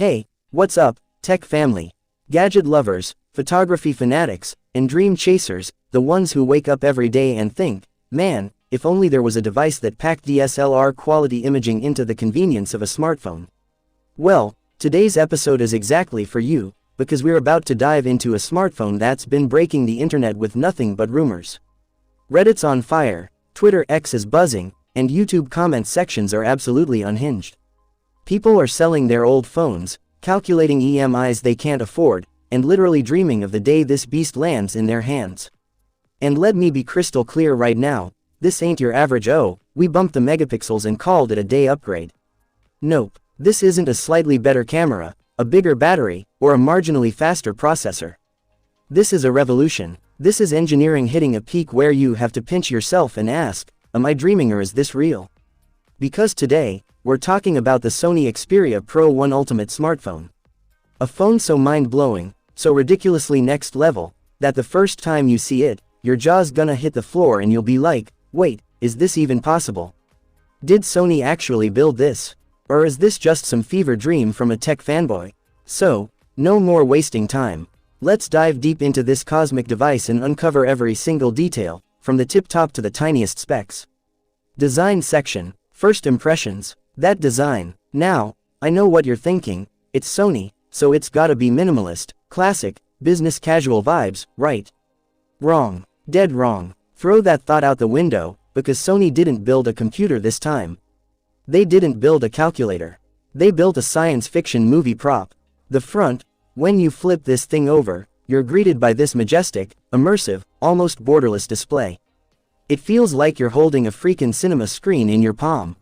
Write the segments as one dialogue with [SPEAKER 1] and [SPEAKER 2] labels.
[SPEAKER 1] Hey, what's up, tech family? Gadget lovers, photography fanatics, and dream chasers, the ones who wake up every day and think, man, if only there was a device that packed DSLR quality imaging into the convenience of a smartphone. Well, today's episode is exactly for you, because we're about to dive into a smartphone that's been breaking the internet with nothing but rumors. Reddit's on fire, Twitter X is buzzing, and YouTube comment sections are absolutely unhinged. People are selling their old phones, calculating EMIs they can't afford, and literally dreaming of the day this beast lands in their hands. And let me be crystal clear right now, this ain't your average we bumped the megapixels and called it a day upgrade. Nope, this isn't a slightly better camera, a bigger battery, or a marginally faster processor. This is a revolution. This is engineering hitting a peak where you have to pinch yourself and ask, am I dreaming or is this real? Because today, we're talking about the SONY XPERIA Pro 1 Ultimate smartphone. A phone so mind-blowing, so ridiculously next level, that the first time you see it, your jaw's gonna hit the floor and you'll be like, wait, is this even possible? Did Sony actually build this? Or is this just some fever dream from a tech fanboy? So, no more wasting time. Let's dive deep into this cosmic device and uncover every single detail, from the tip-top to the tiniest specs. Design section. First impressions. That design. Now, I know what you're thinking, it's Sony, so it's gotta be minimalist, classic, business casual vibes, right? Wrong. Dead wrong. Throw that thought out the window, because Sony didn't build a computer this time. They didn't build a calculator. They built a science fiction movie prop. The front, when you flip this thing over, you're greeted by this majestic, immersive, almost borderless display. It feels like you're holding a freaking cinema screen in your palm.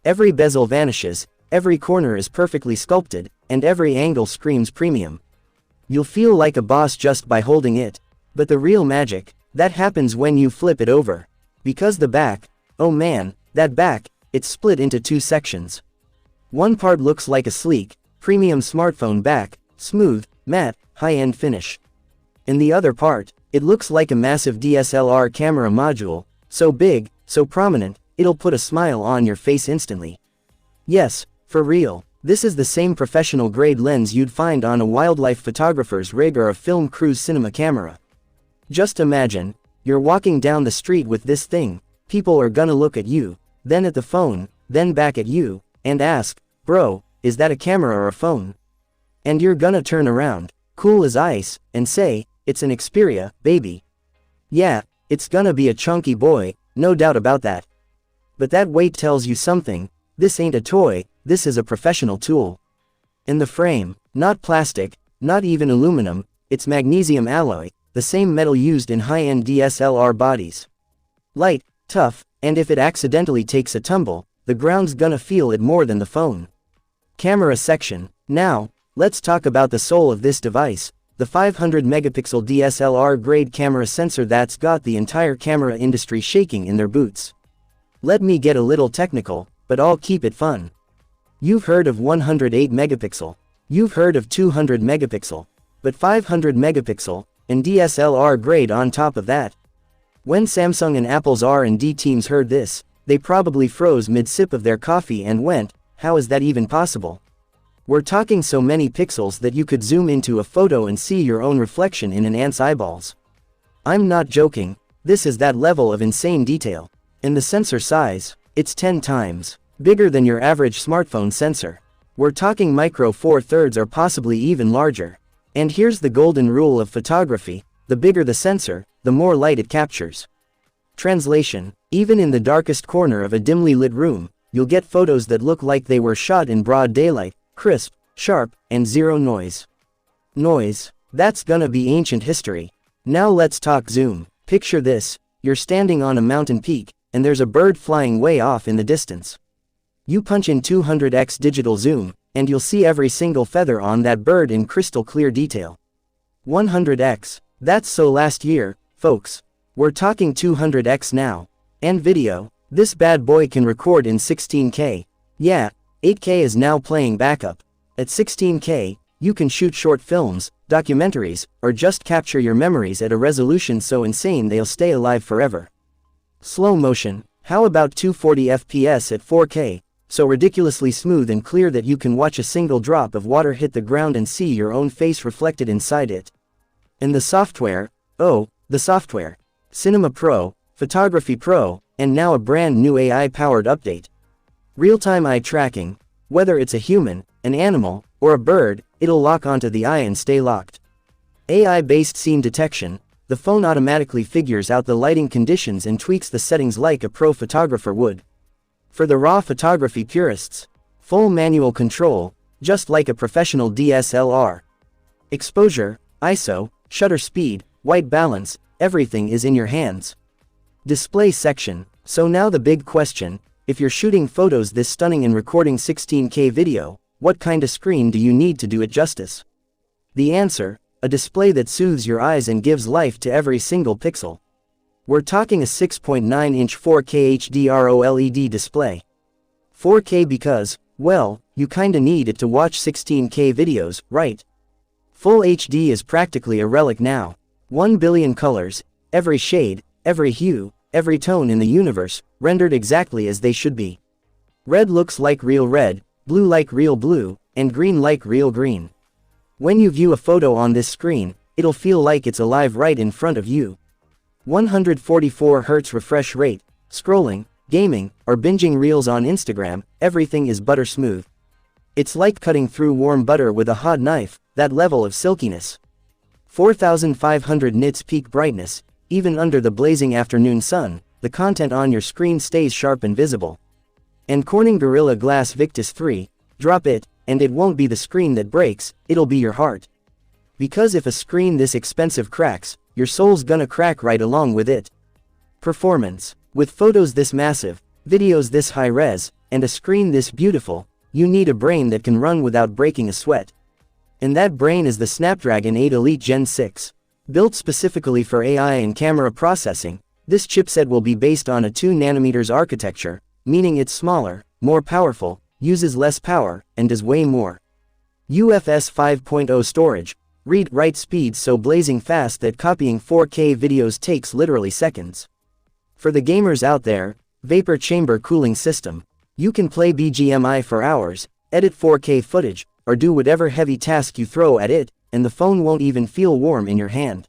[SPEAKER 1] Every bezel vanishes, every corner is perfectly sculpted, and every angle screams premium. You'll feel like a boss just by holding it. But the real magic, that happens when you flip it over. Because the back, oh man, that back, it's split into two sections. One part looks like a sleek, premium smartphone back, smooth, matte, high-end finish. In the other part, it looks like a massive DSLR camera module, so big, so prominent, it'll put a smile on your face instantly. Yes, for real, this is the same professional-grade lens you'd find on a wildlife photographer's rig or a film crew's cinema camera. Just imagine, you're walking down the street with this thing, people are gonna look at you, then at the phone, then back at you, and ask, bro, is that a camera or a phone? And you're gonna turn around, cool as ice, and say, it's an Xperia, baby. Yeah, it's gonna be a chunky boy, no doubt about that. But that weight tells you something, this ain't a toy, this is a professional tool. In the frame, not plastic, not even aluminum, it's magnesium alloy, the same metal used in high-end DSLR bodies. Light, tough, and if it accidentally takes a tumble, the ground's gonna feel it more than the phone. Camera section. Now, let's talk about the soul of this device, the 500 megapixel DSLR grade camera sensor that's got the entire camera industry shaking in their boots. Let me get a little technical, but I'll keep it fun. You've heard of 108 megapixel. You've heard of 200 megapixel. But 500 megapixel, and DSLR grade on top of that. When Samsung and Apple's R&D teams heard this, they probably froze mid-sip of their coffee and went, how is that even possible? We're talking so many pixels that you could zoom into a photo and see your own reflection in an ant's eyeballs. I'm not joking, this is that level of insane detail. In the sensor size, it's 10 times bigger than your average smartphone sensor. We're talking micro four thirds or possibly even larger. And here's the golden rule of photography, the bigger the sensor, the more light it captures. Translation, even in the darkest corner of a dimly lit room, you'll get photos that look like they were shot in broad daylight, crisp, sharp, and zero noise. Noise, that's gonna be ancient history. Now let's talk zoom. Picture this, you're standing on a mountain peak, and there's a bird flying way off in the distance. You punch in 200x digital zoom, and you'll see every single feather on that bird in crystal clear detail. 100x, that's so last year, folks. We're talking 200x now. And video, this bad boy can record in 16K. Yeah, 8K is now playing backup. At 16K, you can shoot short films, documentaries, or just capture your memories at a resolution so insane they'll stay alive forever. Slow motion, how about 240 FPS at 4K? so ridiculously smooth and clear that you can watch a single drop of water hit the ground and see your own face reflected inside it. And the software, oh, the software. Cinema Pro, Photography Pro, and now a brand new AI-powered update. Real-time eye tracking. Whether it's a human, an animal, or a bird, it'll lock onto the eye and stay locked. AI-based scene detection. The phone automatically figures out the lighting conditions and tweaks the settings like a pro photographer would. For the raw photography purists, full manual control, just like a professional DSLR. Exposure, ISO, shutter speed, white balance, everything is in your hands. Display section. So now the big question, if you're shooting photos this stunning and recording 16K video, what kind of screen do you need to do it justice? The answer, a display that soothes your eyes and gives life to every single pixel. We're talking a 6.9-inch 4K HDR OLED display. 4K because, well, you kinda need it to watch 16K videos, right? Full HD is practically a relic now. 1 billion colors, every shade, every hue, every tone in the universe, rendered exactly as they should be. Red looks like real red, blue like real blue, and green like real green. When you view a photo on this screen, it'll feel like it's alive right in front of you. 144 Hz refresh rate, scrolling, gaming, or binging reels on Instagram, everything is butter smooth. It's like cutting through warm butter with a hot knife, that level of silkiness. 4500 nits peak brightness, even under the blazing afternoon sun, the content on your screen stays sharp and visible. And Corning Gorilla Glass Victus 3, drop it, and it won't be the screen that breaks, it'll be your heart. Because if a screen this expensive cracks, your soul's gonna crack right along with it. Performance. With photos this massive, videos this high-res, and a screen this beautiful, you need a brain that can run without breaking a sweat. And that brain is the Snapdragon 8 Elite Gen 6. Built specifically for AI and camera processing, this chipset will be based on a 2nm architecture, meaning it's smaller, more powerful, uses less power, and does way more. UFS 5.0 storage, read-write speeds so blazing fast that copying 4K videos takes literally seconds. For the gamers out there, vapor chamber cooling system. You can play BGMI for hours, edit 4K footage, or do whatever heavy task you throw at it, and the phone won't even feel warm in your hand.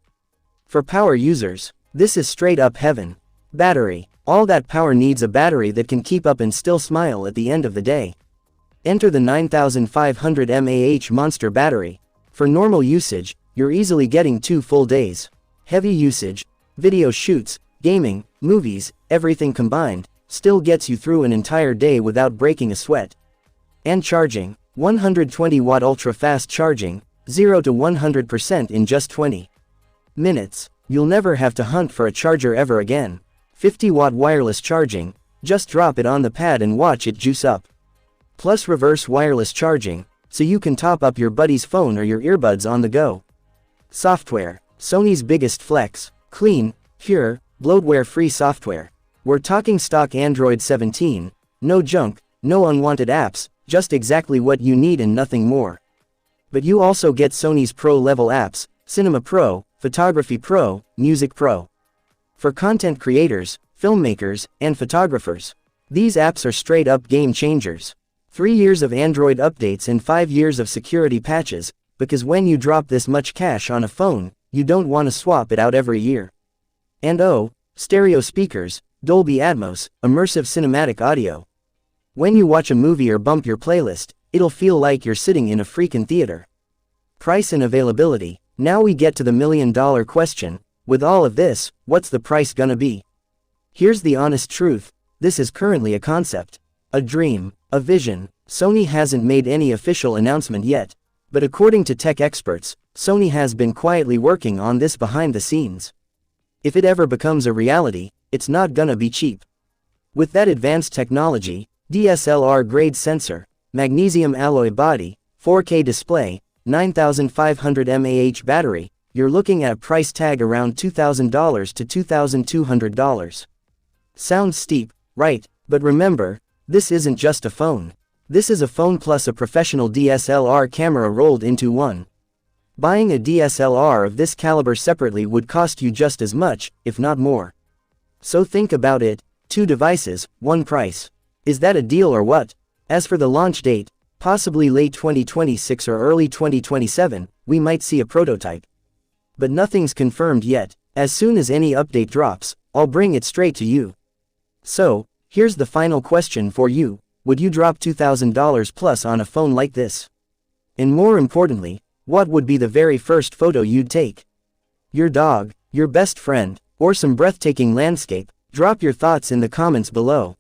[SPEAKER 1] For power users, this is straight up heaven. Battery. All that power needs a battery that can keep up and still smile at the end of the day. Enter the 9500 mAh monster battery. For normal usage, you're easily getting 2 full days. Heavy usage, video shoots, gaming, movies, everything combined, still gets you through an entire day without breaking a sweat. And charging, 120 watt ultra fast charging, 0 to 100% in just 20 minutes. You'll never have to hunt for a charger ever again. 50 watt wireless charging, just drop it on the pad and watch it juice up. Plus reverse wireless charging, so you can top up your buddy's phone or your earbuds on the go. Software. Sony's biggest flex. Clean, pure, bloatware-free software. We're talking stock Android 17, no junk, no unwanted apps, just exactly what you need and nothing more. But you also get Sony's pro-level apps, Cinema Pro, Photography Pro, Music Pro. For content creators, filmmakers, and photographers, these apps are straight-up game changers. 3 years of Android updates and 5 years of security patches, because when you drop this much cash on a phone, you don't want to swap it out every year. And oh, stereo speakers, Dolby Atmos, immersive cinematic audio. When you watch a movie or bump your playlist, it'll feel like you're sitting in a freaking theater. Price and availability. Now we get to the million-dollar question. With all of this, what's the price gonna be? Here's the honest truth. This is currently a concept. A dream. A vision. Sony hasn't made any official announcement yet. But according to tech experts, Sony has been quietly working on this behind the scenes. If it ever becomes a reality, it's not gonna be cheap. With that advanced technology, DSLR-grade sensor, magnesium alloy body, 4K display, 9500 mAh battery, you're looking at a price tag around $2,000 to $2,200. Sounds steep, right? But remember, this isn't just a phone. This is a phone plus a professional DSLR camera rolled into one. Buying a DSLR of this caliber separately would cost you just as much, if not more. So think about it, 2 devices, 1 price. Is that a deal or what? As for the launch date, possibly late 2026 or early 2027, we might see a prototype. But nothing's confirmed yet. As soon as any update drops, I'll bring it straight to you. So, here's the final question for you. Would you drop $2,000 plus on a phone like this? And more importantly, what would be the very first photo you'd take? Your dog, your best friend, or some breathtaking landscape? Drop your thoughts in the comments below.